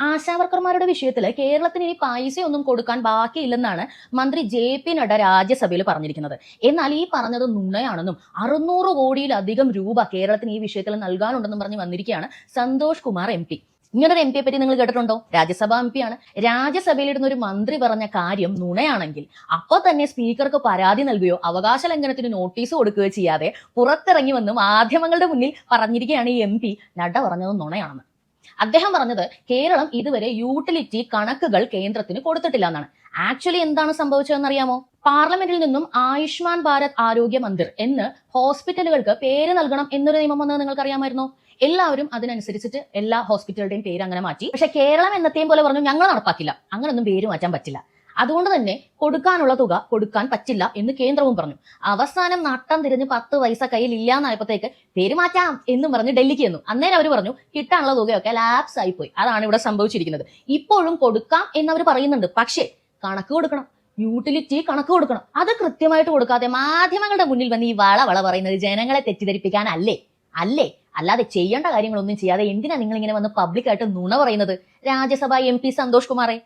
ആശാവർക്കർമാരുടെ വിഷയത്തിൽ കേരളത്തിന് ഇനി പൈസ ഒന്നും കൊടുക്കാൻ ബാക്കിയില്ലെന്നാണ് മന്ത്രി JP നഡ്ഡ രാജ്യസഭയിൽ പറഞ്ഞിരിക്കുന്നത്. എന്നാൽ ഈ പറഞ്ഞത് നുണയാണെന്നും 600 കോടിയിലധികം രൂപ കേരളത്തിന് ഈ വിഷയത്തിൽ നൽകാനുണ്ടെന്നും പറഞ്ഞ് വന്നിരിക്കുകയാണ് സന്തോഷ് കുമാർ MP. ഇങ്ങനൊരു MP പറ്റി നിങ്ങൾ കേട്ടിട്ടുണ്ടോ? രാജ്യസഭ MP ആണ്. രാജ്യസഭയിലിരുന്ന ഒരു മന്ത്രി പറഞ്ഞ കാര്യം നുണയാണെങ്കിൽ അപ്പൊ തന്നെ സ്പീക്കർക്ക് പരാതി നൽകുകയോ അവകാശ ലംഘനത്തിന് നോട്ടീസ് കൊടുക്കുകയോ ചെയ്യാതെ പുറത്തിറങ്ങി വന്ന് മാധ്യമങ്ങളുടെ മുന്നിൽ പറഞ്ഞിരിക്കുകയാണ് ഈ MP നഡ്ഡ പറഞ്ഞത് നുണയാണെന്ന്. അദ്ദേഹം പറഞ്ഞത് കേരളം ഇതുവരെ യൂട്ടിലിറ്റി കണക്കുകൾ കേന്ദ്രത്തിന് കൊടുത്തിട്ടില്ല എന്നാണ്. ആക്ച്വലി എന്താണ് സംഭവിച്ചതെന്ന് അറിയാമോ? പാർലമെന്റിൽ നിന്നും ആയുഷ്മാൻ ഭാരത് ആരോഗ്യ മന്ദിർ എന്ന് ഹോസ്പിറ്റലുകൾക്ക് പേര് നൽകണം എന്നൊരു നിയമം വന്നത് നിങ്ങൾക്ക് അറിയാമായിരുന്നോ? എല്ലാവരും അതിനനുസരിച്ചിട്ട് എല്ലാ ഹോസ്പിറ്റലുടെയും പേര് അങ്ങനെ മാറ്റി. പക്ഷെ കേരളം എന്നത്തെയും പോലെ പറഞ്ഞു ഞങ്ങൾ നടപ്പാക്കില്ല, അങ്ങനൊന്നും പേര് മാറ്റാൻ പറ്റില്ല. അതുകൊണ്ട് തന്നെ കൊടുക്കാനുള്ള തുക കൊടുക്കാൻ പറ്റില്ല എന്ന് കേന്ദ്രവും പറഞ്ഞു. അവസാനം നട്ടം തിരിഞ്ഞ് 10 പൈസ കയ്യിൽ ഇല്ലാന്നായപ്പോഴത്തേക്ക് പേര് മാറ്റാം എന്നും പറഞ്ഞ് ഡൽഹിക്ക് ചെന്നു. അന്നേരം അവർ പറഞ്ഞു കിട്ടാനുള്ള തുകയൊക്കെ ലാപ്സ് ആയിപ്പോയി. അതാണ് ഇവിടെ സംഭവിച്ചിരിക്കുന്നത്. ഇപ്പോഴും കൊടുക്കാം എന്നവർ പറയുന്നുണ്ട്, പക്ഷേ കണക്ക് കൊടുക്കണം, യൂട്ടിലിറ്റി കണക്ക് കൊടുക്കണം. അത് കൃത്യമായിട്ട് കൊടുക്കാതെ മാധ്യമങ്ങളുടെ മുന്നിൽ വന്ന് ഈ വള പറയുന്നത് ജനങ്ങളെ തെറ്റിദ്ധരിപ്പിക്കാൻ അല്ലേ? അല്ലാതെ ചെയ്യേണ്ട കാര്യങ്ങളൊന്നും ചെയ്യാതെ എന്തിനാ നിങ്ങൾ ഇങ്ങനെ വന്ന് പബ്ലിക്കായിട്ട് നുണ പറയുന്നത്? രാജ്യസഭ MP സന്തോഷ് കുമാറെ.